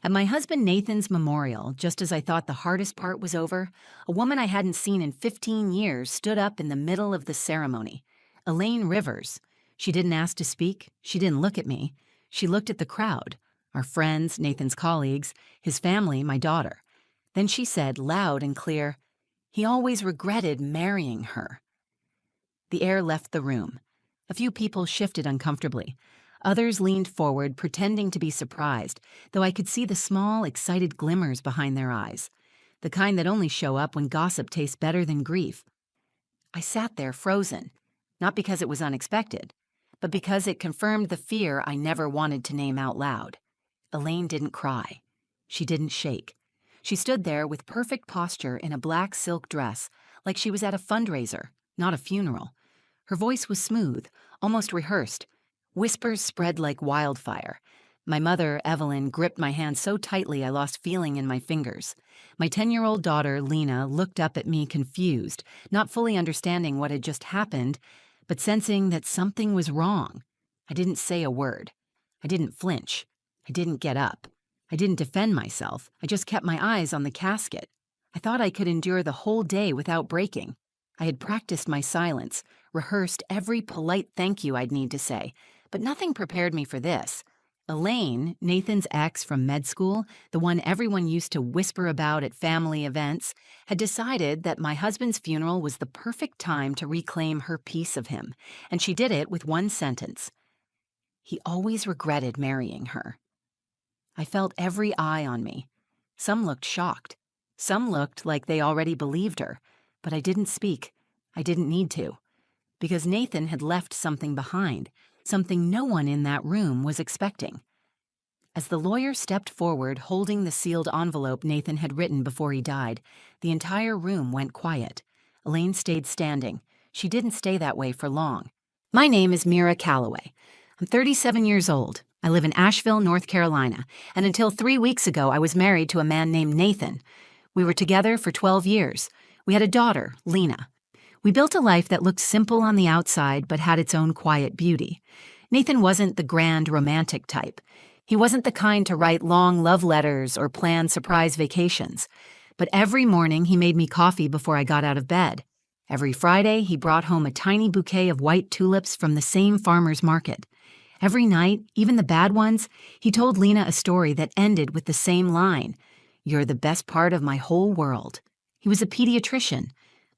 At my husband Nathan's memorial, just as I thought the hardest part was over, a woman I hadn't seen in 15 years stood up in the middle of the ceremony. Elaine Rivers. She didn't ask to speak. She didn't look at me. She looked at the crowd, our friends, Nathan's colleagues, his family, my daughter. Then she said, loud and clear, "He always regretted marrying her." The air left the room. A few people shifted uncomfortably. Others leaned forward, pretending to be surprised, though I could see the small, excited glimmers behind their eyes, the kind that only show up when gossip tastes better than grief. I sat there frozen, not because it was unexpected, but because it confirmed the fear I never wanted to name out loud. Elaine didn't cry. She didn't shake. She stood there with perfect posture in a black silk dress, like she was at a fundraiser, not a funeral. Her voice was smooth, almost rehearsed. Whispers spread like wildfire. My mother, Evelyn, gripped my hand so tightly I lost feeling in my fingers. My 10-year-old daughter, Lena, looked up at me confused, not fully understanding what had just happened, but sensing that something was wrong. I didn't say a word. I didn't flinch. I didn't get up. I didn't defend myself. I just kept my eyes on the casket. I thought I could endure the whole day without breaking. I had practiced my silence, rehearsed every polite thank you I'd need to say, but nothing prepared me for this. Elaine, Nathan's ex from med school, the one everyone used to whisper about at family events, had decided that my husband's funeral was the perfect time to reclaim her piece of him, and she did it with one sentence. He always regretted marrying her. I felt every eye on me. Some looked shocked. Some looked like they already believed her, but I didn't speak. I didn't need to, because Nathan had left something behind, something no one in that room was expecting. As the lawyer stepped forward, holding the sealed envelope Nathan had written before he died, the entire room went quiet. Elaine stayed standing. She didn't stay that way for long. "My name is Mira Calloway. I'm 37 years old. I live in Asheville, North Carolina, and until 3 weeks ago I was married to a man named Nathan. We were together for 12 years. We had a daughter, Lena. We built a life that looked simple on the outside but had its own quiet beauty. Nathan wasn't the grand romantic type. He wasn't the kind to write long love letters or plan surprise vacations. But every morning he made me coffee before I got out of bed. Every Friday he brought home a tiny bouquet of white tulips from the same farmer's market. Every night, even the bad ones, he told Lena a story that ended with the same line, "You're the best part of my whole world." He was a pediatrician,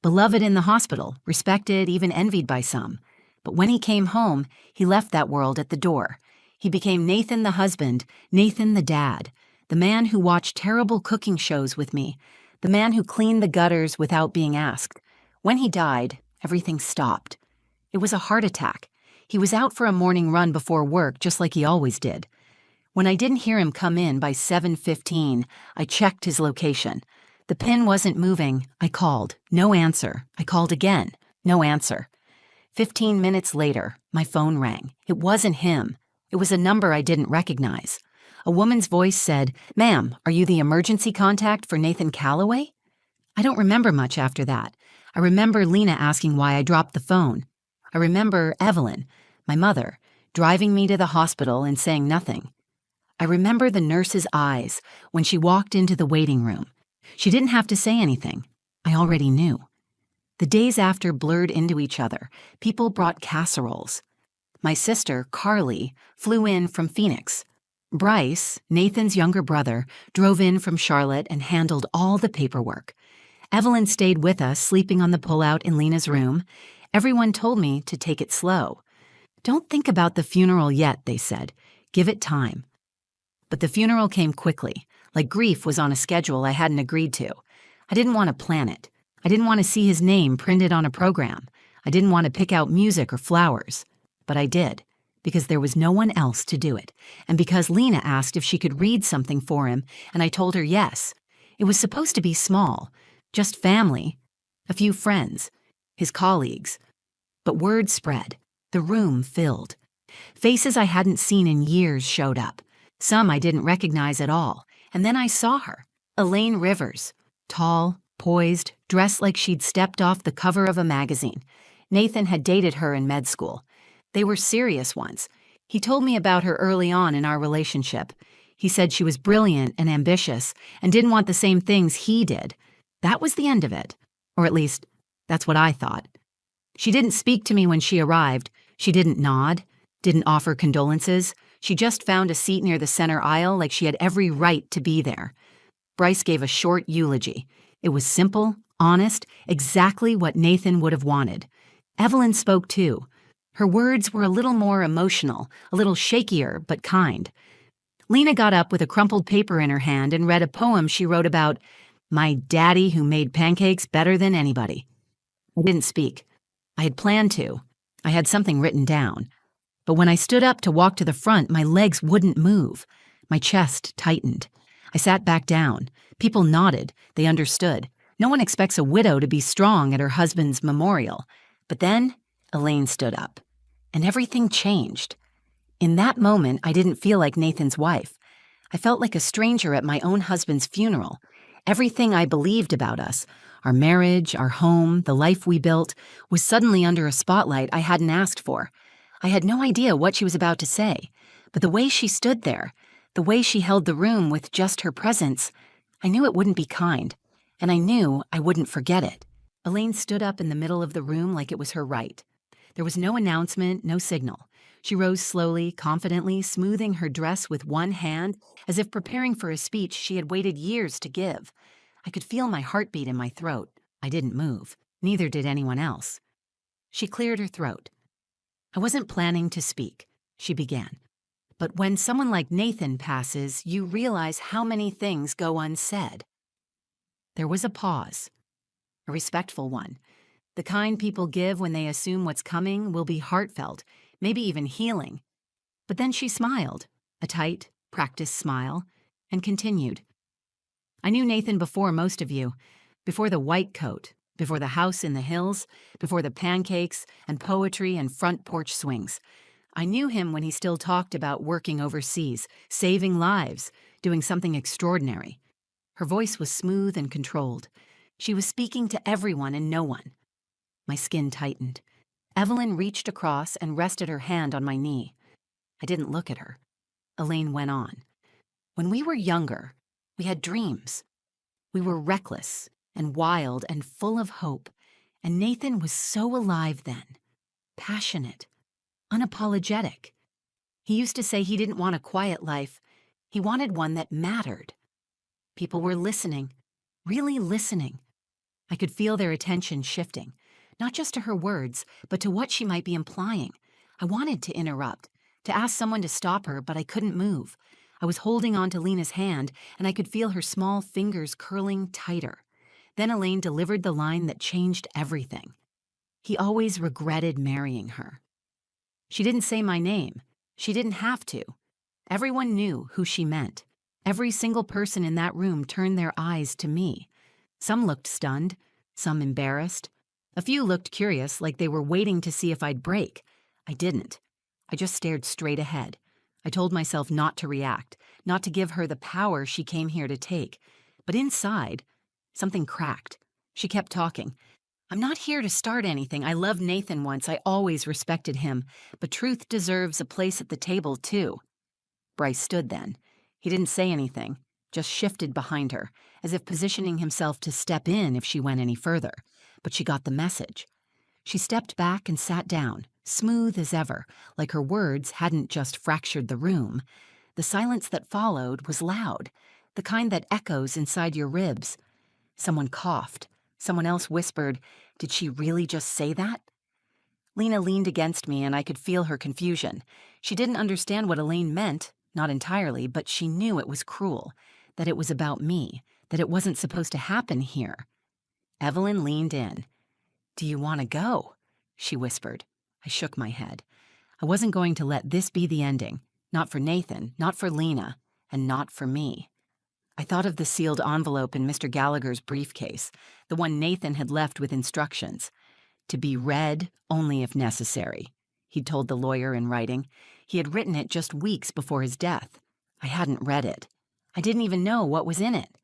beloved in the hospital, respected, even envied by some. But when he came home, he left that world at the door. He became Nathan the husband, Nathan the dad, the man who watched terrible cooking shows with me, the man who cleaned the gutters without being asked. When he died, everything stopped. It was a heart attack. He was out for a morning run before work, just like he always did. When I didn't hear him come in by 7:15, I checked his location. The pin wasn't moving. I called. No answer. I called again. No answer. 15 minutes later, my phone rang. It wasn't him. It was a number I didn't recognize. A woman's voice said, "Ma'am, are you the emergency contact for Nathan Calloway?" I don't remember much after that. I remember Lena asking why I dropped the phone. I remember Evelyn, my mother, driving me to the hospital and saying nothing. I remember the nurse's eyes when she walked into the waiting room. She didn't have to say anything. I already knew. The days after blurred into each other. People brought casseroles. My sister, Carly, flew in from Phoenix. Bryce, Nathan's younger brother, drove in from Charlotte and handled all the paperwork. Evelyn stayed with us, sleeping on the pullout in Lena's room. Everyone told me to take it slow. "Don't think about the funeral yet," they said. "Give it time." But the funeral came quickly, like grief was on a schedule I hadn't agreed to. I didn't want to plan it. I didn't want to see his name printed on a program. I didn't want to pick out music or flowers. But I did, because there was no one else to do it, and because Lena asked if she could read something for him, and I told her yes. It was supposed to be small, just family, a few friends, his colleagues. But word spread. The room filled. Faces I hadn't seen in years showed up. Some I didn't recognize at all. And then I saw her, Elaine Rivers, tall, poised, dressed like she'd stepped off the cover of a magazine. Nathan had dated her in med school. They were serious once. He told me about her early on in our relationship. He said she was brilliant and ambitious and didn't want the same things he did. That was the end of it. Or at least, that's what I thought. She didn't speak to me when she arrived. She didn't nod, didn't offer condolences. She just found a seat near the center aisle like she had every right to be there. Bryce gave a short eulogy. It was simple, honest, exactly what Nathan would have wanted. Evelyn spoke too. Her words were a little more emotional, a little shakier, but kind. Lena got up with a crumpled paper in her hand and read a poem she wrote about my daddy who made pancakes better than anybody. I didn't speak. I had planned to. I had something written down. But when I stood up to walk to the front, my legs wouldn't move. My chest tightened. I sat back down. People nodded. They understood. No one expects a widow to be strong at her husband's memorial. But then, Elaine stood up. And everything changed. In that moment, I didn't feel like Nathan's wife. I felt like a stranger at my own husband's funeral. Everything I believed about us, our marriage, our home, the life we built, was suddenly under a spotlight I hadn't asked for. I had no idea what she was about to say, but the way she stood there, the way she held the room with just her presence, I knew it wouldn't be kind, and I knew I wouldn't forget it. Elaine stood up in the middle of the room like it was her right. There was no announcement, no signal. She rose slowly, confidently, smoothing her dress with one hand, as if preparing for a speech she had waited years to give. I could feel my heartbeat in my throat. I didn't move. Neither did anyone else. She cleared her throat. I wasn't planning to speak, she began. But when someone like Nathan passes, you realize how many things go unsaid. There was a pause, a respectful one. The kind people give when they assume what's coming will be heartfelt, maybe even healing. But then she smiled, a tight, practiced smile, and continued. I knew Nathan before most of you, before the white coat, before the house in the hills, before the pancakes and poetry and front porch swings. I knew him when he still talked about working overseas, saving lives, doing something extraordinary. Her voice was smooth and controlled. She was speaking to everyone and no one. My skin tightened. Evelyn reached across and rested her hand on my knee. I didn't look at her. Elaine went on. When we were younger, we had dreams. We were reckless and wild and full of hope, and Nathan was so alive then, passionate, unapologetic. He used to say he didn't want a quiet life. He wanted one that mattered. People were listening, really listening. I could feel their attention shifting, not just to her words, but to what she might be implying. I wanted to interrupt, to ask someone to stop her, but I couldn't move. I was holding on to Lena's hand, and I could feel her small fingers curling tighter. Then Elaine delivered the line that changed everything. He always regretted marrying her. She didn't say my name. She didn't have to. Everyone knew who she meant. Every single person in that room turned their eyes to me. Some looked stunned, some embarrassed. A few looked curious, like they were waiting to see if I'd break. I didn't. I just stared straight ahead. I told myself not to react, not to give her the power she came here to take. But inside, something cracked. She kept talking. I'm not here to start anything. I loved Nathan once. I always respected him. But truth deserves a place at the table, too. Bryce stood then. He didn't say anything, just shifted behind her, as if positioning himself to step in if she went any further. But she got the message. She stepped back and sat down, smooth as ever, like her words hadn't just fractured the room. The silence that followed was loud, the kind that echoes inside your ribs. Someone coughed. Someone else whispered, "Did she really just say that?" Lena leaned against me and I could feel her confusion. She didn't understand what Elaine meant, not entirely, but she knew it was cruel, that it was about me, that it wasn't supposed to happen here. Evelyn leaned in. "Do you want to go?" she whispered. I shook my head. I wasn't going to let this be the ending, not for Nathan, not for Lena, and not for me. I thought of the sealed envelope in Mr. Gallagher's briefcase, the one Nathan had left with instructions. To be read only if necessary, he'd told the lawyer in writing. He had written it just weeks before his death. I hadn't read it. I didn't even know what was in it.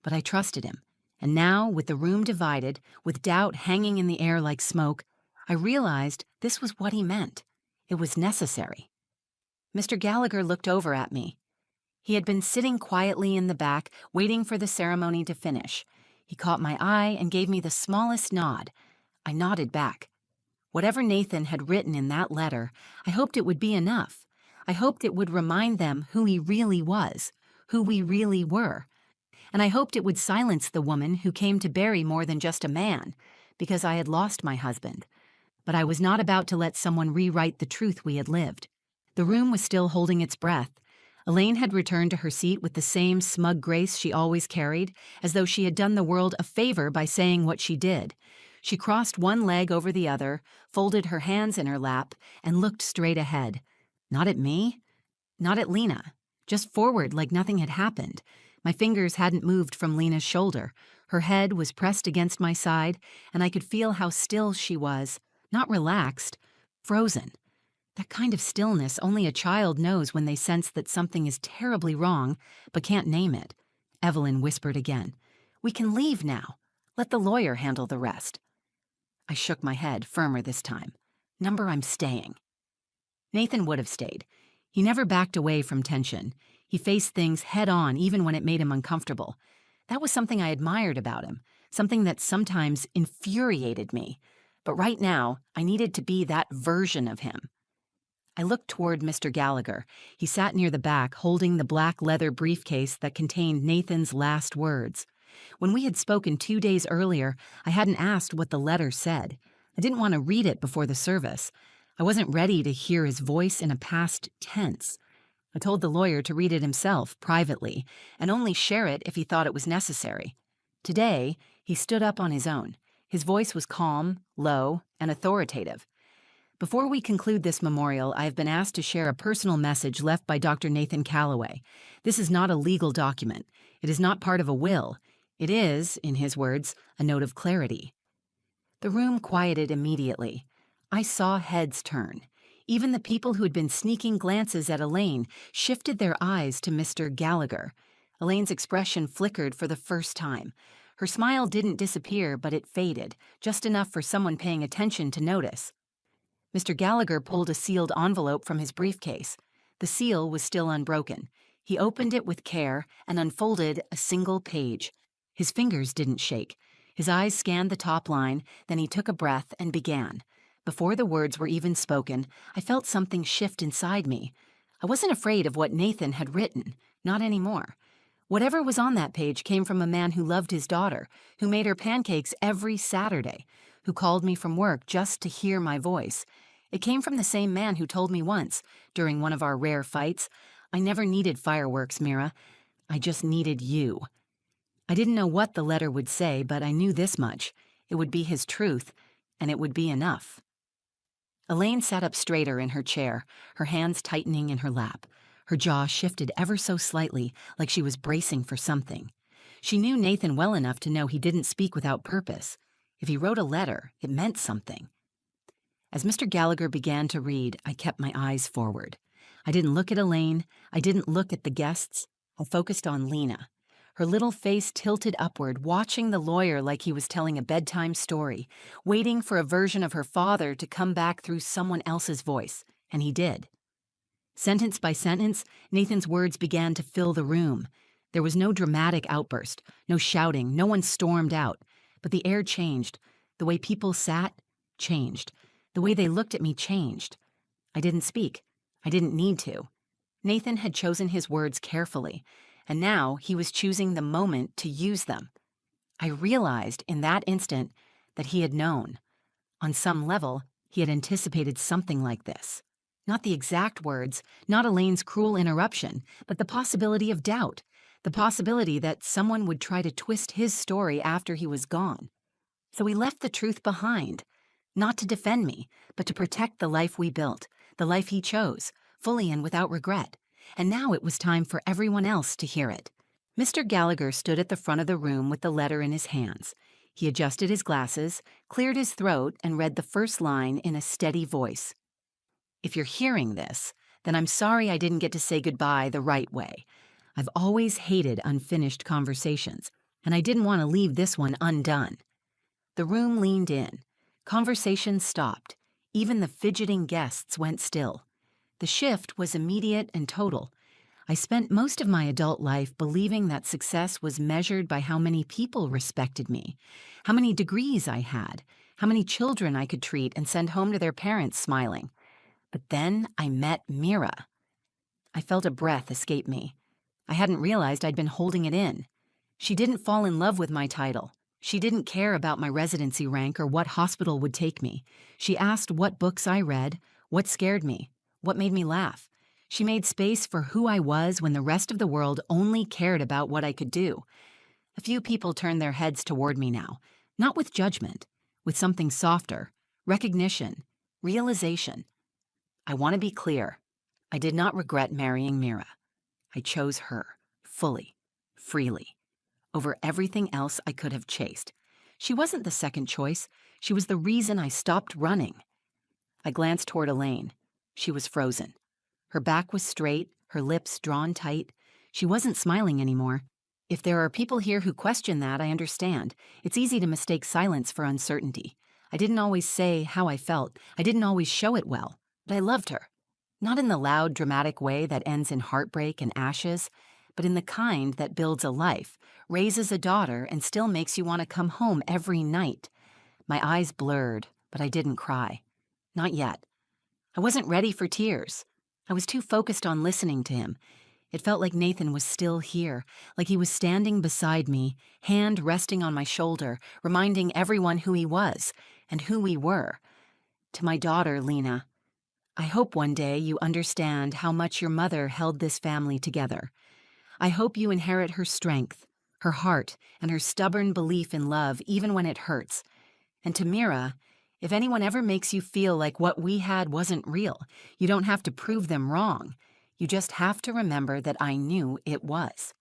But I trusted him. And now, with the room divided, with doubt hanging in the air like smoke, I realized this was what he meant. It was necessary. Mr. Gallagher looked over at me. He had been sitting quietly in the back, waiting for the ceremony to finish. He caught my eye and gave me the smallest nod. I nodded back. Whatever Nathan had written in that letter, I hoped it would be enough. I hoped it would remind them who he really was, who we really were. And I hoped it would silence the woman who came to bury more than just a man, because I had lost my husband. But I was not about to let someone rewrite the truth we had lived. The room was still holding its breath. Elaine had returned to her seat with the same smug grace she always carried, as though she had done the world a favor by saying what she did. She crossed one leg over the other, folded her hands in her lap, and looked straight ahead. Not at me, not at Lena, just forward like nothing had happened. My fingers hadn't moved from Lena's shoulder. Her head was pressed against my side, and I could feel how still she was, not relaxed, frozen. That kind of stillness only a child knows when they sense that something is terribly wrong, but can't name it. Evelyn whispered again. "We can leave now. Let the lawyer handle the rest." I shook my head, firmer this time. "Number, I'm staying." Nathan would have stayed. He never backed away from tension. He faced things head on even when it made him uncomfortable. That was something I admired about him, something that sometimes infuriated me. But right now, I needed to be that version of him. I looked toward Mr. Gallagher. He sat near the back, holding the black leather briefcase that contained Nathan's last words. When we had spoken 2 days earlier, I hadn't asked what the letter said. I didn't want to read it before the service. I wasn't ready to hear his voice in a past tense. I told the lawyer to read it himself, privately, and only share it if he thought it was necessary. Today, he stood up on his own. His voice was calm, low, and authoritative. "Before we conclude this memorial, I have been asked to share a personal message left by Dr. Nathan Calloway. This is not a legal document. It is not part of a will. It is, in his words, a note of clarity." The room quieted immediately. I saw heads turn. Even the people who had been sneaking glances at Elaine shifted their eyes to Mr. Gallagher. Elaine's expression flickered for the first time. Her smile didn't disappear, but it faded, just enough for someone paying attention to notice. Mr. Gallagher pulled a sealed envelope from his briefcase. The seal was still unbroken. He opened it with care and unfolded a single page. His fingers didn't shake. His eyes scanned the top line, then he took a breath and began. Before the words were even spoken, I felt something shift inside me. I wasn't afraid of what Nathan had written, not anymore. Whatever was on that page came from a man who loved his daughter, who made her pancakes every Saturday, who called me from work just to hear my voice. It came from the same man who told me once, during one of our rare fights, "I never needed fireworks, Mira. I just needed you." I didn't know what the letter would say, but I knew this much. It would be his truth, and it would be enough. Elaine sat up straighter in her chair, her hands tightening in her lap. Her jaw shifted ever so slightly, like she was bracing for something. She knew Nathan well enough to know he didn't speak without purpose. If he wrote a letter, it meant something. As Mr. Gallagher began to read, I kept my eyes forward. I didn't look at Elaine. I didn't look at the guests. I focused on Lena. Her little face tilted upward, watching the lawyer like he was telling a bedtime story, waiting for a version of her father to come back through someone else's voice, and he did. Sentence by sentence, Nathan's words began to fill the room. There was no dramatic outburst, no shouting, no one stormed out, but the air changed. The way people sat changed. The way they looked at me changed. I didn't speak. I didn't need to. Nathan had chosen his words carefully, and now he was choosing the moment to use them. I realized in that instant that he had known. On some level, he had anticipated something like this. Not the exact words, not Elaine's cruel interruption, but the possibility of doubt, the possibility that someone would try to twist his story after he was gone. So he left the truth behind, not to defend me, but to protect the life we built, the life he chose, fully and without regret. And now it was time for everyone else to hear it. Mr. Gallagher stood at the front of the room with the letter in his hands. He adjusted his glasses, cleared his throat, and read the first line in a steady voice. "If you're hearing this, then I'm sorry I didn't get to say goodbye the right way. I've always hated unfinished conversations, and I didn't want to leave this one undone." The room leaned in. Conversation stopped. Even the fidgeting guests went still. The shift was immediate and total. I spent most of my adult life believing that success was measured by how many people respected me, how many degrees I had, how many children I could treat and send home to their parents smiling. But then I met Mira. I felt a breath escape me. I hadn't realized I'd been holding it in. She didn't fall in love with my title. She didn't care about my residency rank or what hospital would take me. She asked what books I read, what scared me, what made me laugh. She made space for who I was when the rest of the world only cared about what I could do. A few people turned their heads toward me now, not with judgment, with something softer, recognition, realization. I want to be clear. I did not regret marrying Mira. I chose her, fully, freely, over everything else I could have chased. She wasn't the second choice. She was the reason I stopped running. I glanced toward Elaine. She was frozen. Her back was straight, her lips drawn tight. She wasn't smiling anymore. If there are people here who question that, I understand. It's easy to mistake silence for uncertainty. I didn't always say how I felt. I didn't always show it well. But I loved her. Not in the loud, dramatic way that ends in heartbreak and ashes, but in the kind that builds a life, raises a daughter, and still makes you want to come home every night. My eyes blurred, but I didn't cry. Not yet. I wasn't ready for tears. I was too focused on listening to him. It felt like Nathan was still here, like he was standing beside me, hand resting on my shoulder, reminding everyone who he was and who we were. To my daughter, Lena, I hope one day you understand how much your mother held this family together. I hope you inherit her strength, her heart, and her stubborn belief in love even when it hurts. And to Mira, if anyone ever makes you feel like what we had wasn't real, you don't have to prove them wrong. You just have to remember that I knew it was.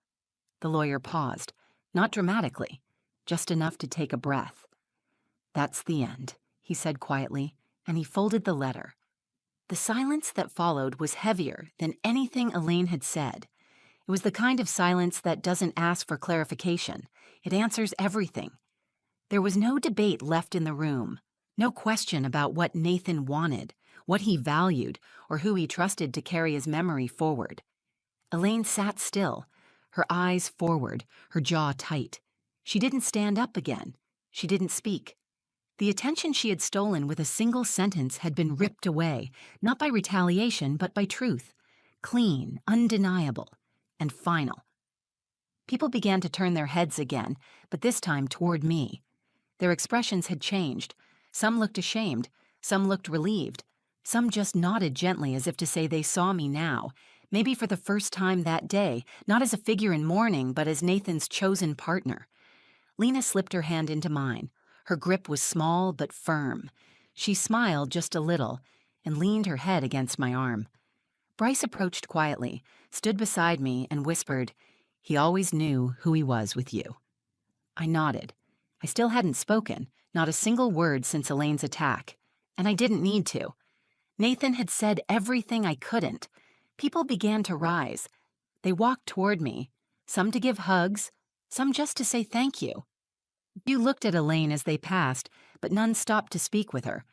The lawyer paused, not dramatically, just enough to take a breath. That's the end, he said quietly, and he folded the letter. The silence that followed was heavier than anything Elaine had said. It was the kind of silence that doesn't ask for clarification. It answers everything. There was no debate left in the room, no question about what Nathan wanted, what he valued, or who he trusted to carry his memory forward. Elaine sat still, her eyes forward, her jaw tight. She didn't stand up again. She didn't speak. The attention she had stolen with a single sentence had been ripped away, not by retaliation, but by truth. Clean, undeniable, and final. People began to turn their heads again, but this time toward me. Their expressions had changed. Some looked ashamed, some looked relieved, some just nodded gently as if to say they saw me now, maybe for the first time that day, not as a figure in mourning, but as Nathan's chosen partner. Lena slipped her hand into mine. Her grip was small but firm. She smiled just a little and leaned her head against my arm. Bryce approached quietly, stood beside me, and whispered, "He always knew who he was with you." I nodded. I still hadn't spoken, not a single word since Elaine's attack, and I didn't need to. Nathan had said everything I couldn't. People began to rise. They walked toward me, some to give hugs, some just to say thank you. You looked at Elaine as they passed, but none stopped to speak with her.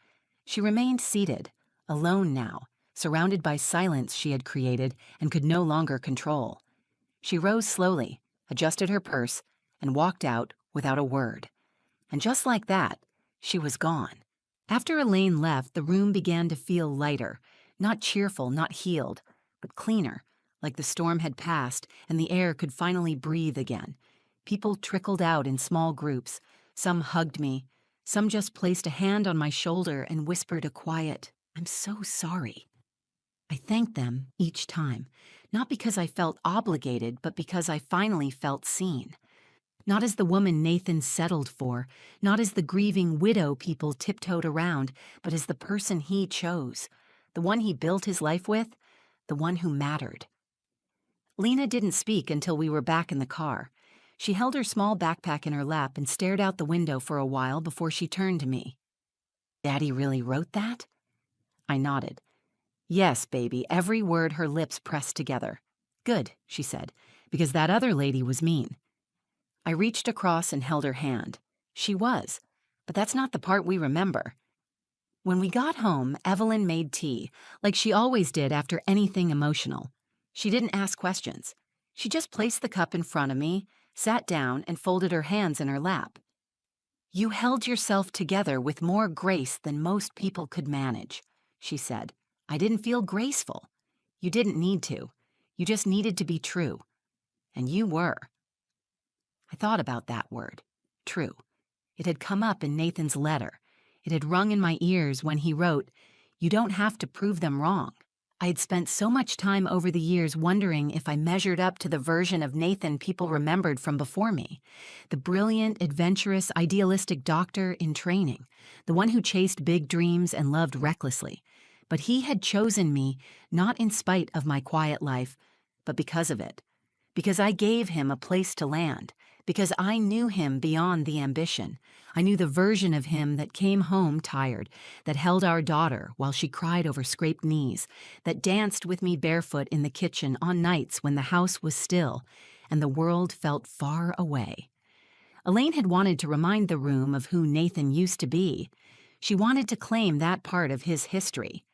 She remained seated, alone now, surrounded by silence she had created and could no longer control. She rose slowly, adjusted her purse, and walked out without a word. And just like that, she was gone. After Elaine left, the room began to feel lighter, not cheerful, not healed, but cleaner, like the storm had passed and the air could finally breathe again. People trickled out in small groups. Some hugged me. Some just placed a hand on my shoulder and whispered a quiet, "I'm so sorry." I thanked them each time, not because I felt obligated, but because I finally felt seen. Not as the woman Nathan settled for, not as the grieving widow people tiptoed around, but as the person he chose, the one he built his life with, the one who mattered. Lena didn't speak until we were back in the car. She held her small backpack in her lap and stared out the window for a while before she turned to me. "Daddy really wrote that?" I nodded. "Yes, baby," every word her lips pressed together. "Good," she said, "because that other lady was mean." I reached across and held her hand. She was, but that's not the part we remember. When we got home, Evelyn made tea, like she always did after anything emotional. She didn't ask questions. She just placed the cup in front of me, sat down, and folded her hands in her lap. "You held yourself together with more grace than most people could manage," she said. "I didn't feel graceful. You didn't need to. You just needed to be true. And you were." I thought about that word, true. It had come up in Nathan's letter. It had rung in my ears when he wrote, "You don't have to prove them wrong." I had spent so much time over the years wondering if I measured up to the version of Nathan people remembered from before me. The brilliant, adventurous, idealistic doctor in training, the one who chased big dreams and loved recklessly. But he had chosen me not in spite of my quiet life, but because of it. Because I gave him a place to land. Because I knew him beyond the ambition. I knew the version of him that came home tired, that held our daughter while she cried over scraped knees, that danced with me barefoot in the kitchen on nights when the house was still and the world felt far away. Elaine had wanted to remind the room of who Nathan used to be. She wanted to claim that part of his history.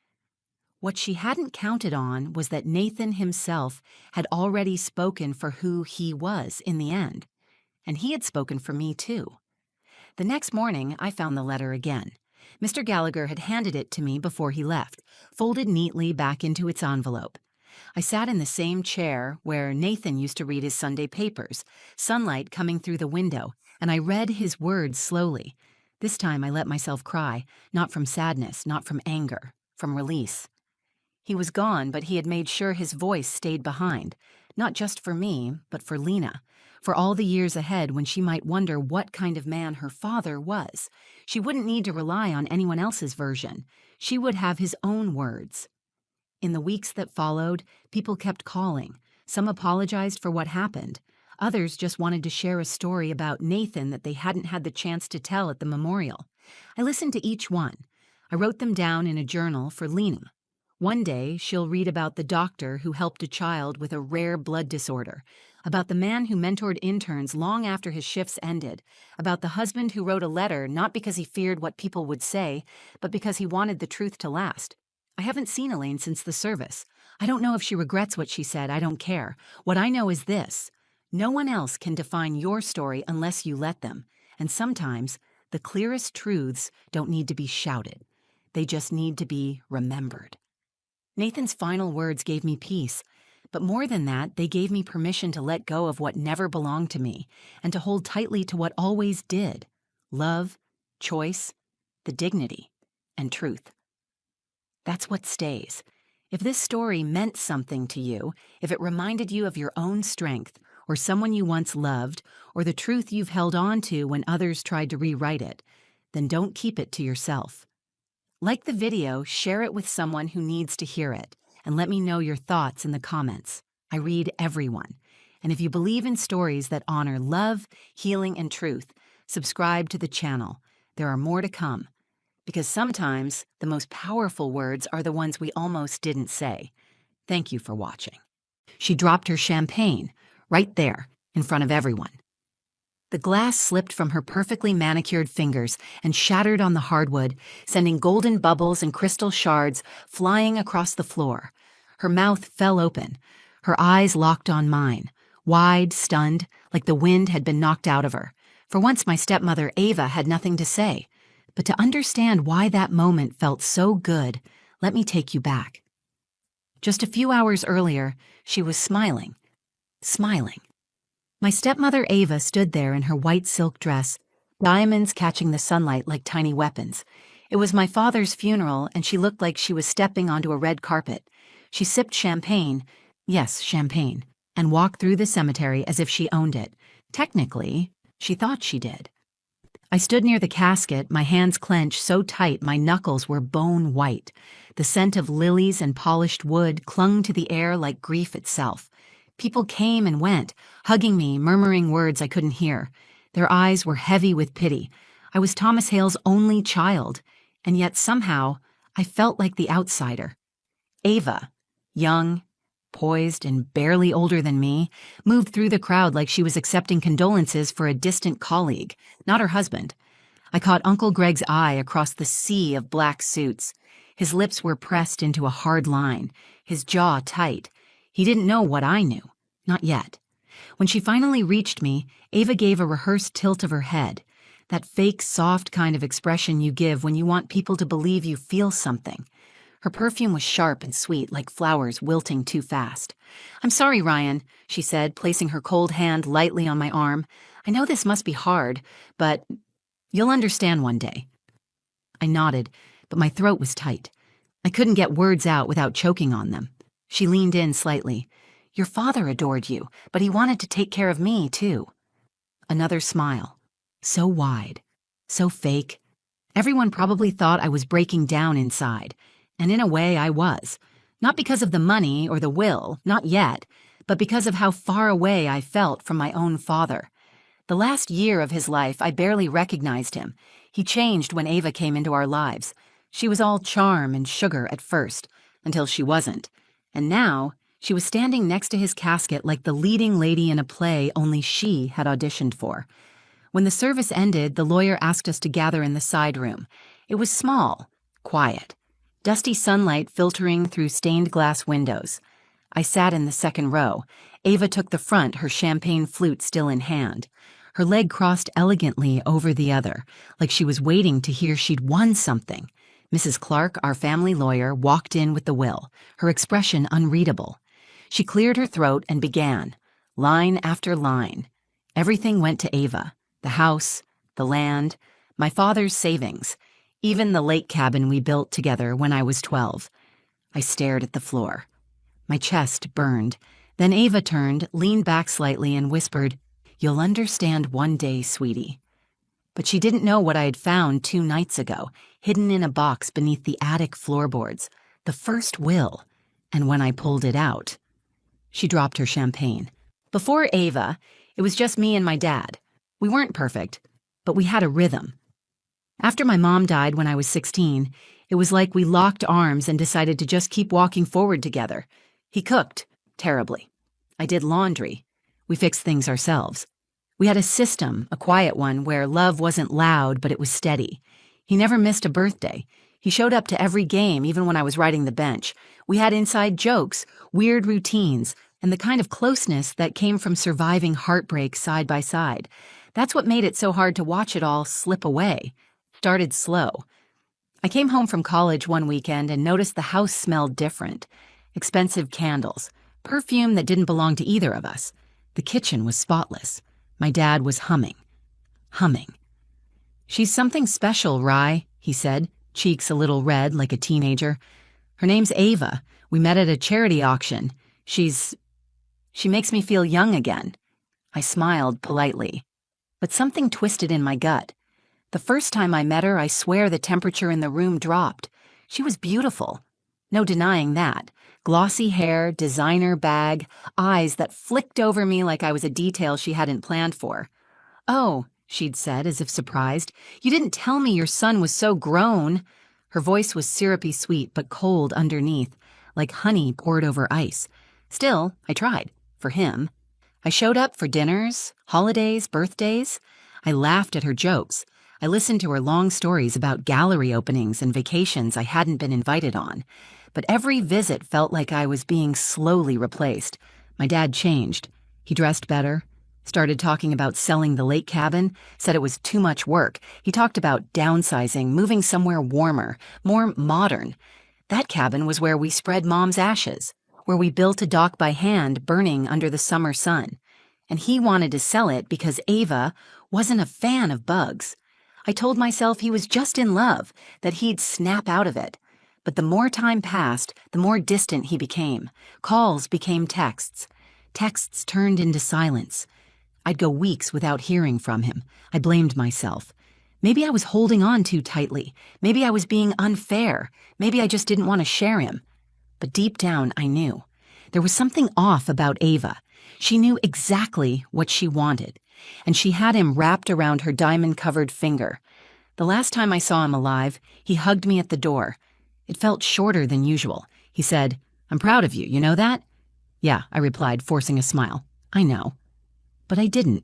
What she hadn't counted on was that Nathan himself had already spoken for who he was in the end. And he had spoken for me, too. The next morning, I found the letter again. Mr. Gallagher had handed it to me before he left, folded neatly back into its envelope. I sat in the same chair where Nathan used to read his Sunday papers, sunlight coming through the window, and I read his words slowly. This time I let myself cry, not from sadness, not from anger, from release. He was gone, but he had made sure his voice stayed behind, not just for me, but for Lena, for all the years ahead when she might wonder what kind of man her father was. She wouldn't need to rely on anyone else's version. She would have his own words. In the weeks that followed, people kept calling. Some apologized for what happened. Others just wanted to share a story about Nathan that they hadn't had the chance to tell at the memorial. I listened to each one. I wrote them down in a journal for Lena. One day, she'll read about the doctor who helped a child with a rare blood disorder, about the man who mentored interns long after his shifts ended, about the husband who wrote a letter not because he feared what people would say, but because he wanted the truth to last. I haven't seen Elaine since the service. I don't know if she regrets what she said. I don't care. What I know is this: no one else can define your story unless you let them. And sometimes, the clearest truths don't need to be shouted. They just need to be remembered. Nathan's final words gave me peace, but more than that, they gave me permission to let go of what never belonged to me and to hold tightly to what always did: love, choice, the dignity, and truth. That's what stays. If this story meant something to you, if it reminded you of your own strength, or someone you once loved, or the truth you've held on to when others tried to rewrite it, then don't keep it to yourself. Like the video, share it with someone who needs to hear it, and let me know your thoughts in the comments. I read everyone. And if you believe in stories that honor love, healing, and truth, subscribe to the channel. There are more to come. Because sometimes the most powerful words are the ones we almost didn't say. Thank you for watching. She dropped her champagne, right there, in front of everyone. The glass slipped from her perfectly manicured fingers and shattered on the hardwood, sending golden bubbles and crystal shards flying across the floor. Her mouth fell open. Her eyes locked on mine, wide, stunned, like the wind had been knocked out of her. For once, my stepmother, Ava, had nothing to say. But to understand why that moment felt so good, let me take you back. Just a few hours earlier, she was smiling. Smiling. My stepmother Ava stood there in her white silk dress, diamonds catching the sunlight like tiny weapons. It was my father's funeral, and she looked like she was stepping onto a red carpet. She sipped champagne, yes, champagne, and walked through the cemetery as if she owned it. Technically, she thought she did. I stood near the casket, my hands clenched so tight my knuckles were bone white. The scent of lilies and polished wood clung to the air like grief itself. People came and went, hugging me, murmuring words I couldn't hear. Their eyes were heavy with pity. I was Thomas Hale's only child, and yet somehow I felt like the outsider. Ava, young, poised, and barely older than me, moved through the crowd like she was accepting condolences for a distant colleague, not her husband. I caught Uncle Greg's eye across the sea of black suits. His lips were pressed into a hard line, his jaw tight. He didn't know what I knew. Not yet. When she finally reached me, Ava gave a rehearsed tilt of her head, that fake, soft kind of expression you give when you want people to believe you feel something. Her perfume was sharp and sweet, like flowers wilting too fast. "I'm sorry, Ryan," she said, placing her cold hand lightly on my arm. "I know this must be hard, but you'll understand one day." I nodded, but my throat was tight. I couldn't get words out without choking on them. She leaned in slightly. "Your father adored you, but he wanted to take care of me, too." Another smile. So wide. So fake. Everyone probably thought I was breaking down inside, and in a way I was. Not because of the money or the will, not yet, but because of how far away I felt from my own father. The last year of his life, I barely recognized him. He changed when Ava came into our lives. She was all charm and sugar at first, until she wasn't. And now, she was standing next to his casket like the leading lady in a play only she had auditioned for. When the service ended, the lawyer asked us to gather in the side room. It was small, quiet, dusty sunlight filtering through stained glass windows. I sat in the second row. Ava took the front, her champagne flute still in hand. Her leg crossed elegantly over the other, like she was waiting to hear she'd won something. Mrs. Clark, our family lawyer, walked in with the will, her expression unreadable. She cleared her throat and began, line after line. Everything went to Ava. The house, the land, my father's savings, even the lake cabin we built together when I was 12. I stared at the floor. My chest burned. Then Ava turned, leaned back slightly, and whispered, "You'll understand one day, sweetie." But she didn't know what I had found 2 nights ago, hidden in a box beneath the attic floorboards, the first will. And when I pulled it out, she dropped her champagne. Before Ava, it was just me and my dad. We weren't perfect, but we had a rhythm. After my mom died when I was 16, it was like we locked arms and decided to just keep walking forward together. He cooked, terribly. I did laundry. We fixed things ourselves. We had a system, a quiet one, where love wasn't loud, but it was steady. He never missed a birthday. He showed up to every game, even when I was riding the bench. We had inside jokes, weird routines, and the kind of closeness that came from surviving heartbreak side by side. That's what made it so hard to watch it all slip away. Started slow. I came home from college one weekend and noticed the house smelled different. Expensive candles, perfume that didn't belong to either of us. The kitchen was spotless. My dad was humming. "She's something special, Rye," he said, cheeks a little red like a teenager. "Her name's Ava. We met at a charity auction. She makes me feel young again." I smiled politely. But something twisted in my gut. The first time I met her, I swear the temperature in the room dropped. She was beautiful. No denying that. Glossy hair, designer bag, eyes that flicked over me like I was a detail she hadn't planned for. "Oh," she'd said, as if surprised, "you didn't tell me your son was so grown." Her voice was syrupy sweet, but cold underneath, like honey poured over ice. Still, I tried. For him. I showed up for dinners, holidays, birthdays. I laughed at her jokes. I listened to her long stories about gallery openings and vacations I hadn't been invited on. But every visit felt like I was being slowly replaced. My dad changed. He dressed better, started talking about selling the lake cabin, said it was too much work. He talked about downsizing, moving somewhere warmer, more modern. That cabin was where we spread Mom's ashes, where we built a dock by hand burning under the summer sun. And he wanted to sell it because Ava wasn't a fan of bugs. I told myself he was just in love, that he'd snap out of it. But the more time passed, the more distant he became. Calls became texts. Texts turned into silence. I'd go weeks without hearing from him. I blamed myself. Maybe I was holding on too tightly. Maybe I was being unfair. Maybe I just didn't want to share him. But deep down, I knew. There was something off about Ava. She knew exactly what she wanted, and she had him wrapped around her diamond-covered finger. The last time I saw him alive, he hugged me at the door. It felt shorter than usual. He said, "I'm proud of you, you know that?" "Yeah," I replied, forcing a smile. "I know." But I didn't.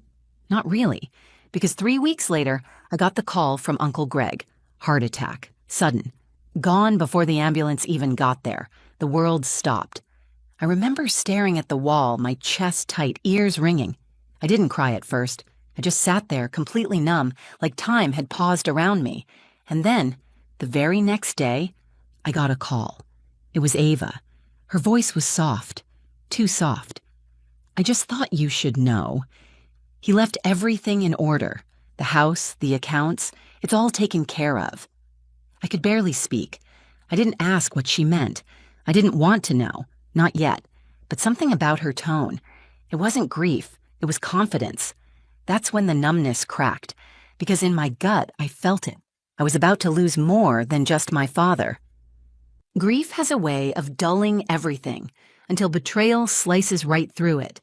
Not really. Because 3 weeks later, I got the call from Uncle Greg. Heart attack. Sudden. Gone before the ambulance even got there. The world stopped. I remember staring at the wall, my chest tight, ears ringing. I didn't cry at first. I just sat there, completely numb, like time had paused around me. And then, the very next day, I got a call. It was Ava. Her voice was soft. Too soft. "I just thought you should know. He left everything in order. The house, the accounts, it's all taken care of." I could barely speak. I didn't ask what she meant. I didn't want to know. Not yet. But something about her tone. It wasn't grief. It was confidence. That's when the numbness cracked. Because in my gut, I felt it. I was about to lose more than just my father. Grief has a way of dulling everything until betrayal slices right through it.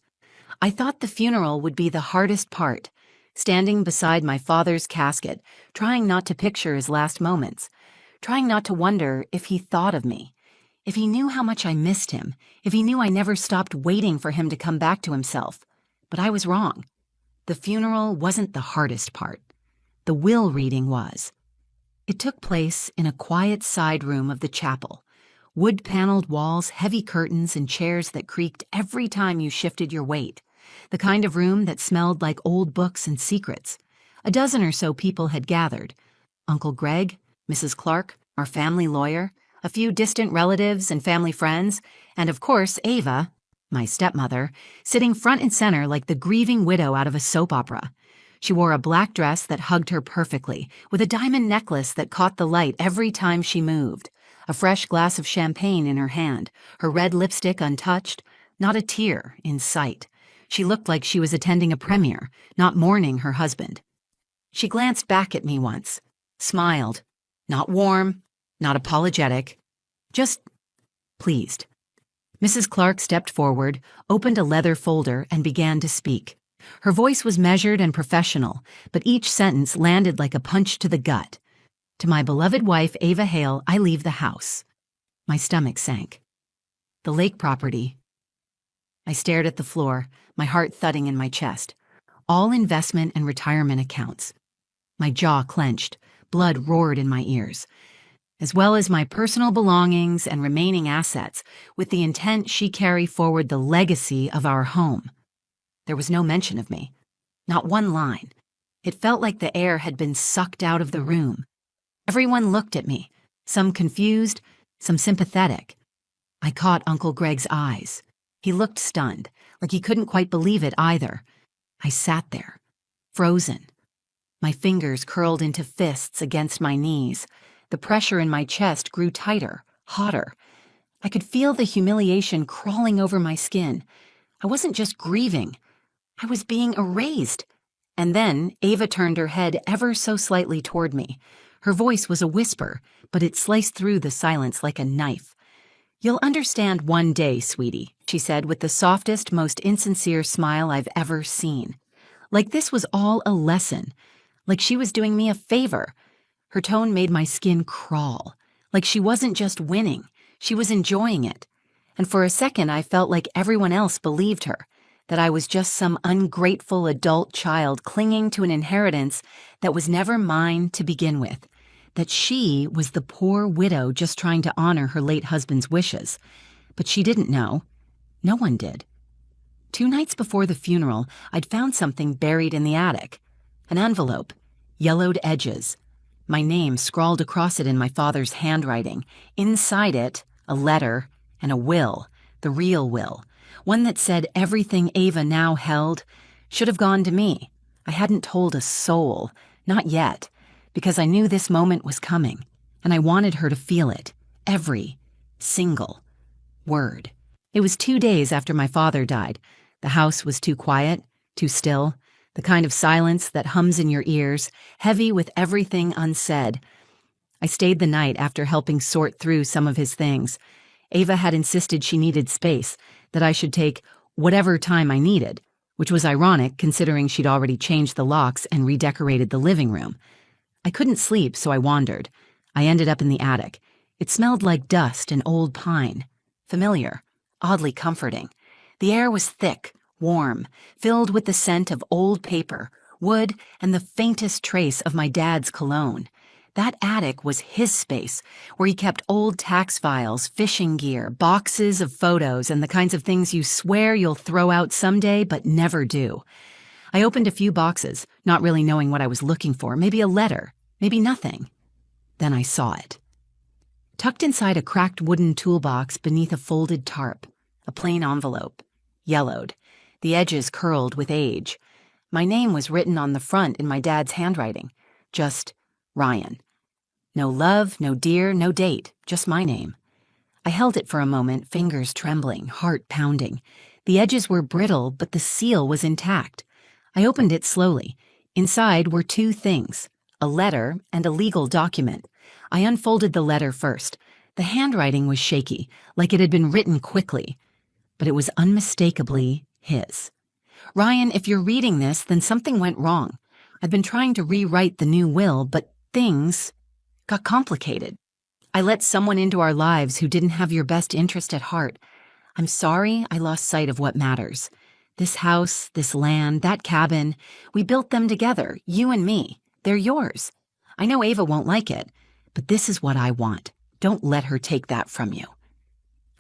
I thought the funeral would be the hardest part, standing beside my father's casket, trying not to picture his last moments, trying not to wonder if he thought of me, if he knew how much I missed him, if he knew I never stopped waiting for him to come back to himself. But I was wrong. The funeral wasn't the hardest part. The will reading was. It took place in a quiet side room of the chapel. Wood-paneled walls, heavy curtains, and chairs that creaked every time you shifted your weight. The kind of room that smelled like old books and secrets. A dozen or so people had gathered. Uncle Greg, Mrs. Clark, our family lawyer, a few distant relatives and family friends, and of course Ava, my stepmother, sitting front and center like the grieving widow out of a soap opera. She wore a black dress that hugged her perfectly, with a diamond necklace that caught the light every time she moved. A fresh glass of champagne in her hand, her red lipstick untouched, not a tear in sight. She looked like she was attending a premiere, not mourning her husband. She glanced back at me once, smiled, not warm, not apologetic, just pleased. Mrs. Clark stepped forward, opened a leather folder, and began to speak. Her voice was measured and professional, but each sentence landed like a punch to the gut. "To my beloved wife, Ava Hale, I leave the house." My stomach sank. "The lake property." I stared at the floor, my heart thudding in my chest. All investment and retirement accounts. My jaw clenched, blood roared in my ears. As well as my personal belongings and remaining assets, with the intent she carry forward the legacy of our home. There was no mention of me. Not one line. It felt like the air had been sucked out of the room. Everyone looked at me, some confused, some sympathetic. I caught Uncle Greg's eyes. He looked stunned, like he couldn't quite believe it either. I sat there, frozen. My fingers curled into fists against my knees. The pressure in my chest grew tighter, hotter. I could feel the humiliation crawling over my skin. I wasn't just grieving. I was being erased. And then Ava turned her head ever so slightly toward me. Her voice was a whisper, but it sliced through the silence like a knife. "You'll understand one day, sweetie," she said with the softest, most insincere smile I've ever seen. Like this was all a lesson. Like she was doing me a favor. Her tone made my skin crawl. Like she wasn't just winning, she was enjoying it. And for a second I felt like everyone else believed her, that I was just some ungrateful adult child clinging to an inheritance that was never mine to begin with, that she was the poor widow just trying to honor her late husband's wishes. But she didn't know. No one did. 2 nights before the funeral, I'd found something buried in the attic. An envelope, yellowed edges. My name scrawled across it in my father's handwriting. Inside it, a letter and a will, the real will, one that said everything Ava now held should have gone to me. I hadn't told a soul, not yet, because I knew this moment was coming, and I wanted her to feel it, every single word. It was 2 days after my father died. The house was too quiet, too still, the kind of silence that hums in your ears, heavy with everything unsaid. I stayed the night after helping sort through some of his things. Ava had insisted she needed space, that I should take whatever time I needed, which was ironic considering she'd already changed the locks and redecorated the living room. I couldn't sleep, so I wandered. I ended up in the attic. It smelled like dust and old pine. Familiar, oddly comforting. The air was thick, warm, filled with the scent of old paper, wood, and the faintest trace of my dad's cologne. That attic was his space, where he kept old tax files, fishing gear, boxes of photos, and the kinds of things you swear you'll throw out someday but never do. I opened a few boxes, not really knowing what I was looking for, maybe a letter, maybe nothing. Then I saw it. Tucked inside a cracked wooden toolbox beneath a folded tarp, a plain envelope, yellowed, the edges curled with age. My name was written on the front in my dad's handwriting, just Ryan. No love, no dear, no date, just my name. I held it for a moment, fingers trembling, heart pounding. The edges were brittle, but the seal was intact. I opened it slowly. Inside were two things, a letter and a legal document. I unfolded the letter first. The handwriting was shaky, like it had been written quickly, but it was unmistakably his. Ryan, if you're reading this, then something went wrong. I've been trying to rewrite the new will, but things got complicated. I let someone into our lives who didn't have your best interest at heart. I'm sorry I lost sight of what matters. This house, this land, that cabin, we built them together, you and me. They're yours. I know Ava won't like it, but this is what I want. Don't let her take that from you.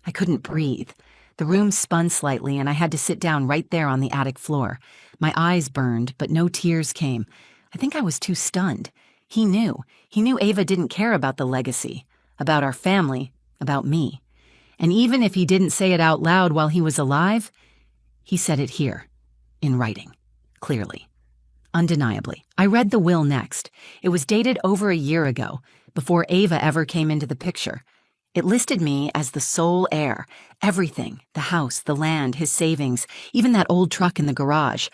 I couldn't breathe. The room spun slightly, and I had to sit down right there on the attic floor. My eyes burned, but no tears came. I think I was too stunned. He knew. He knew Ava didn't care about the legacy, about our family, about me. And even if he didn't say it out loud while he was alive, he said it here, in writing, clearly, undeniably. I read the will next. It was dated over a year ago, before Ava ever came into the picture. It listed me as the sole heir, everything, the house, the land, his savings, even that old truck in the garage.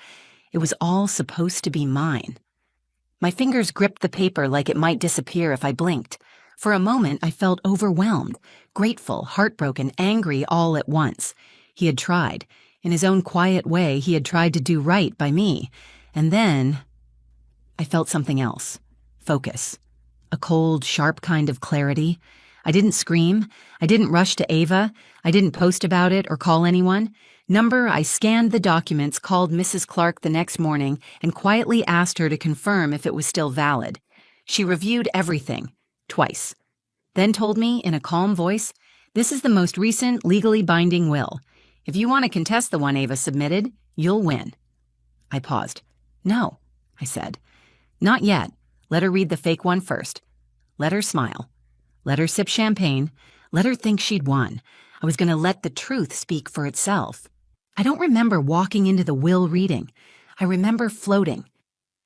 It was all supposed to be mine. My fingers gripped the paper like it might disappear if I blinked. For a moment, I felt overwhelmed, grateful, heartbroken, angry all at once. He had tried. In his own quiet way, he had tried to do right by me. And then I felt something else. Focus. A cold, sharp kind of clarity. I didn't scream. I didn't rush to Ava. I didn't post about it or call anyone. I scanned the documents, called Mrs. Clark the next morning, and quietly asked her to confirm if it was still valid. She reviewed everything, twice. Then told me, in a calm voice, "This is the most recent legally binding will. If you want to contest the one Ava submitted, you'll win." I paused. "No," I said. "Not yet. Let her read the fake one first. Let her smile. Let her sip champagne. Let her think she'd won. I was going to let the truth speak for itself." I don't remember walking into the will reading. I remember floating.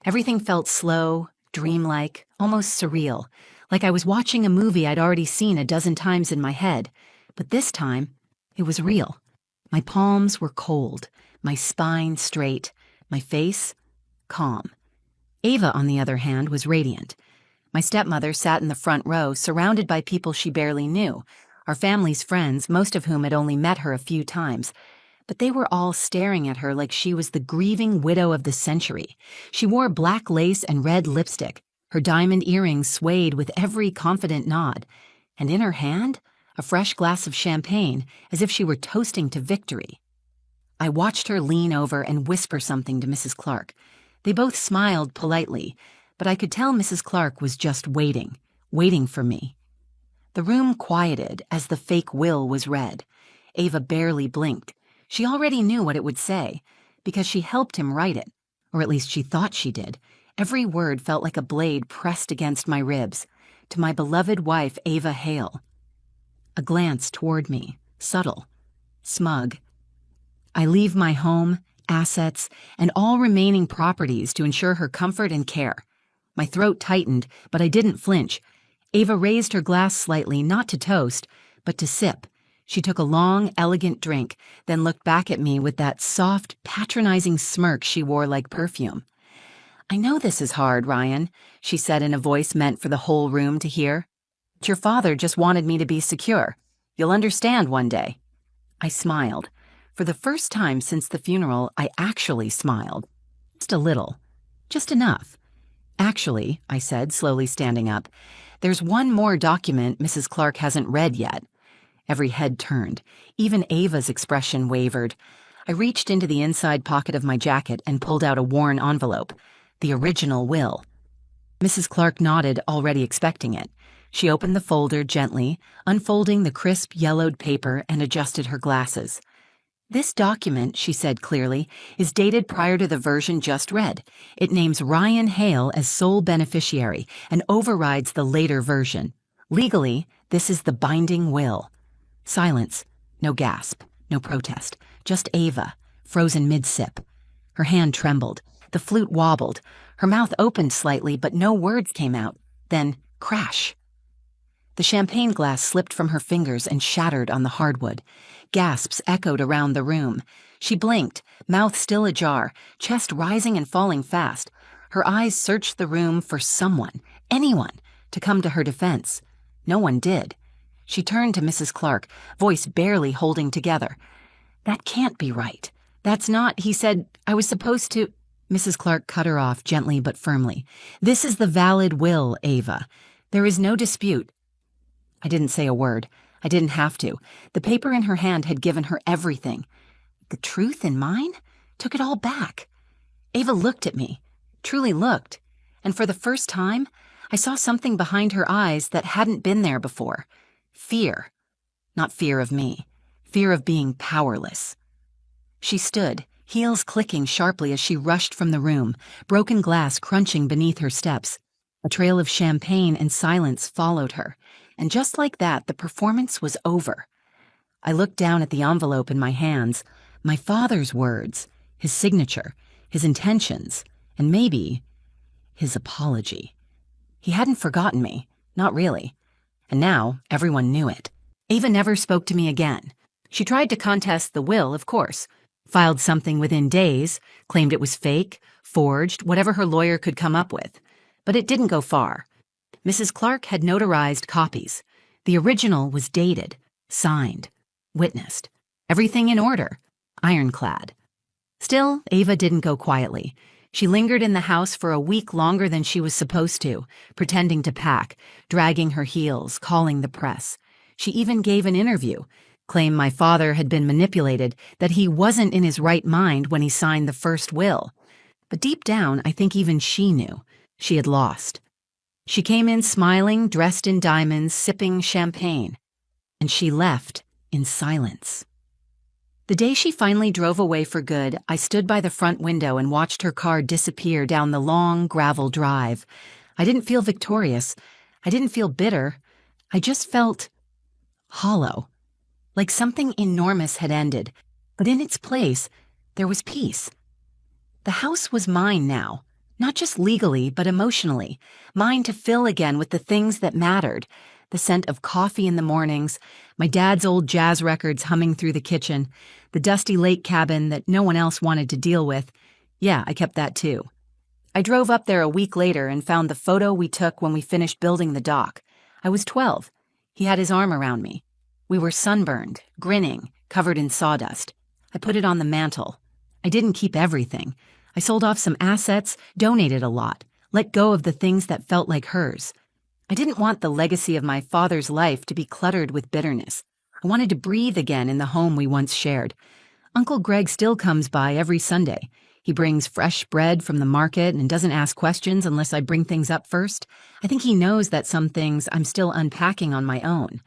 Everything felt slow, dreamlike, almost surreal, like I was watching a movie I'd already seen a dozen times in my head. But this time, it was real. My palms were cold, my spine straight, my face calm. Ava, on the other hand, was radiant. My stepmother sat in the front row, surrounded by people she barely knew, our family's friends, most of whom had only met her a few times. But they were all staring at her like she was the grieving widow of the century. She wore black lace and red lipstick. Her diamond earrings swayed with every confident nod. And in her hand, a fresh glass of champagne, as if she were toasting to victory. I watched her lean over and whisper something to Mrs. Clark. They both smiled politely, but I could tell Mrs. Clark was just waiting for me. The room quieted as the fake will was read. Ava barely blinked. She already knew what it would say, because she helped him write it, or at least she thought she did. Every word felt like a blade pressed against my ribs. To my beloved wife, Ava Hale. A glance toward me, subtle, smug. I leave my home, assets, and all remaining properties to ensure her comfort and care. My throat tightened, but I didn't flinch. Ava raised her glass slightly, not to toast, but to sip. She took a long, elegant drink, then looked back at me with that soft, patronizing smirk she wore like perfume. "I know this is hard, Ryan," she said in a voice meant for the whole room to hear. "But your father just wanted me to be secure. You'll understand one day." I smiled. For the first time since the funeral, I actually smiled. Just a little. Just enough. "Actually," I said, slowly standing up, "there's one more document Mrs. Clark hasn't read yet." Every head turned. Even Ava's expression wavered. I reached into the inside pocket of my jacket and pulled out a worn envelope. The original will. Mrs. Clark nodded, already expecting it. She opened the folder gently, unfolding the crisp, yellowed paper, and adjusted her glasses. "This document," she said clearly, "is dated prior to the version just read. It names Ryan Hale as sole beneficiary and overrides the later version. Legally, this is the binding will." Silence. No gasp. No protest. Just Ava, frozen mid-sip. Her hand trembled. The flute wobbled. Her mouth opened slightly, but no words came out. Then, crash. The champagne glass slipped from her fingers and shattered on the hardwood. Gasps echoed around the room. She blinked, mouth still ajar, chest rising and falling fast. Her eyes searched the room for someone, anyone, to come to her defense. No one did. She turned to Mrs. Clark, voice barely holding together. "That can't be right. That's not," he said, "I was supposed to—" Mrs. Clark cut her off gently but firmly. "This is the valid will, Ava. There is no dispute." I didn't say a word. I didn't have to. The paper in her hand had given her everything. The truth in mine took it all back. Ava looked at me, truly looked, and for the first time, I saw something behind her eyes that hadn't been there before. Fear. Not fear of me. Fear of being powerless. She stood, heels clicking sharply as she rushed from the room, broken glass crunching beneath her steps. A trail of champagne and silence followed her, and just like that, the performance was over. I looked down at the envelope in my hands, my father's words, his signature, his intentions, and maybe his apology. He hadn't forgotten me, not really. And now, everyone knew it. Ava never spoke to me again. She tried to contest the will, of course. Filed something within days, claimed it was fake, forged, whatever her lawyer could come up with. But it didn't go far. Mrs. Clark had notarized copies. The original was dated, signed, witnessed. Everything in order, ironclad. Still, Ava didn't go quietly. She lingered in the house for a week longer than she was supposed to, pretending to pack, dragging her heels, calling the press. She even gave an interview, claimed my father had been manipulated, that he wasn't in his right mind when he signed the first will. But deep down, I think even she knew. She had lost. She came in smiling, dressed in diamonds, sipping champagne. And she left in silence. The day she finally drove away for good, I stood by the front window and watched her car disappear down the long gravel drive. I didn't feel victorious. I didn't feel bitter. I just felt hollow, like something enormous had ended. But in its place, there was peace. The house was mine now, not just legally, but emotionally. Mine to fill again with the things that mattered. The scent of coffee in the mornings, my dad's old jazz records humming through the kitchen, the dusty lake cabin that no one else wanted to deal with. Yeah, I kept that too. I drove up there a week later and found the photo we took when we finished building the dock. I was 12. He had his arm around me. We were sunburned, grinning, covered in sawdust. I put it on the mantle. I didn't keep everything. I sold off some assets, donated a lot, let go of the things that felt like hers. I didn't want the legacy of my father's life to be cluttered with bitterness. I wanted to breathe again in the home we once shared. Uncle Greg still comes by every Sunday. He brings fresh bread from the market and doesn't ask questions unless I bring things up first. I think he knows that some things I'm still unpacking on my own.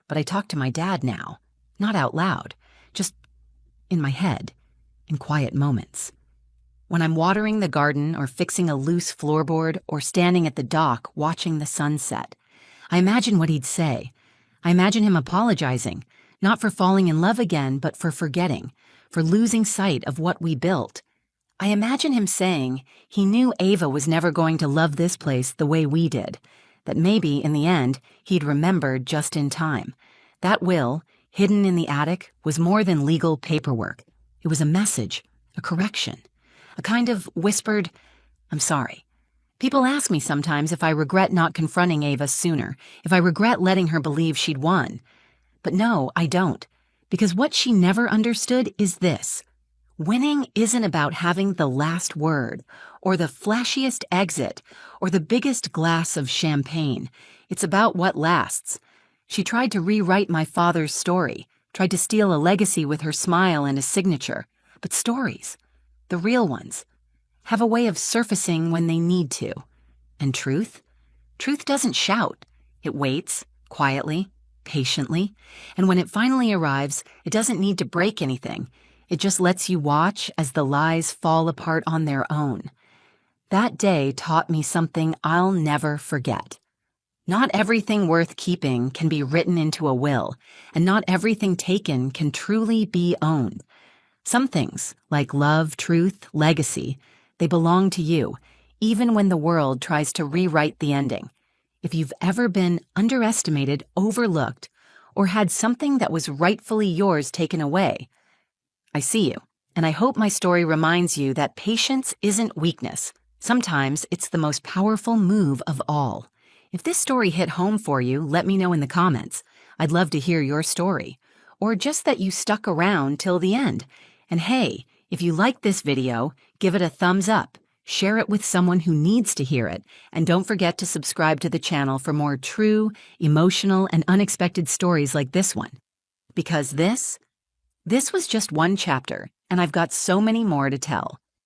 But I talk to my dad now, not out loud, just in my head, in quiet moments. When I'm watering the garden or fixing a loose floorboard or standing at the dock watching the sunset, I imagine what he'd say. I imagine him apologizing, not for falling in love again, but for forgetting, for losing sight of what we built. I imagine him saying he knew Ava was never going to love this place the way we did, that maybe, in the end, he'd remembered just in time. That will, hidden in the attic, was more than legal paperwork. It was a message, a correction. A kind of whispered, "I'm sorry." People ask me sometimes if I regret not confronting Ava sooner, if I regret letting her believe she'd won. But no, I don't, because what she never understood is this. Winning isn't about having the last word, or the flashiest exit, or the biggest glass of champagne. It's about what lasts. She tried to rewrite my father's story, tried to steal a legacy with her smile and a signature. But stories, the real ones, have a way of surfacing when they need to. And truth? Truth doesn't shout. It waits, quietly, patiently, and when it finally arrives, it doesn't need to break anything. It just lets you watch as the lies fall apart on their own. That day taught me something I'll never forget. Not everything worth keeping can be written into a will, and not everything taken can truly be owned. Some things, like love, truth, legacy, they belong to you, even when the world tries to rewrite the ending. If you've ever been underestimated, overlooked, or had something that was rightfully yours taken away, I see you, and I hope my story reminds you that patience isn't weakness. Sometimes it's the most powerful move of all. If this story hit home for you, let me know in the comments. I'd love to hear your story, or just that you stuck around till the end. And hey, if you liked this video, give it a thumbs up, share it with someone who needs to hear it, and don't forget to subscribe to the channel for more true, emotional, and unexpected stories like this one. Because this was just one chapter, and I've got so many more to tell.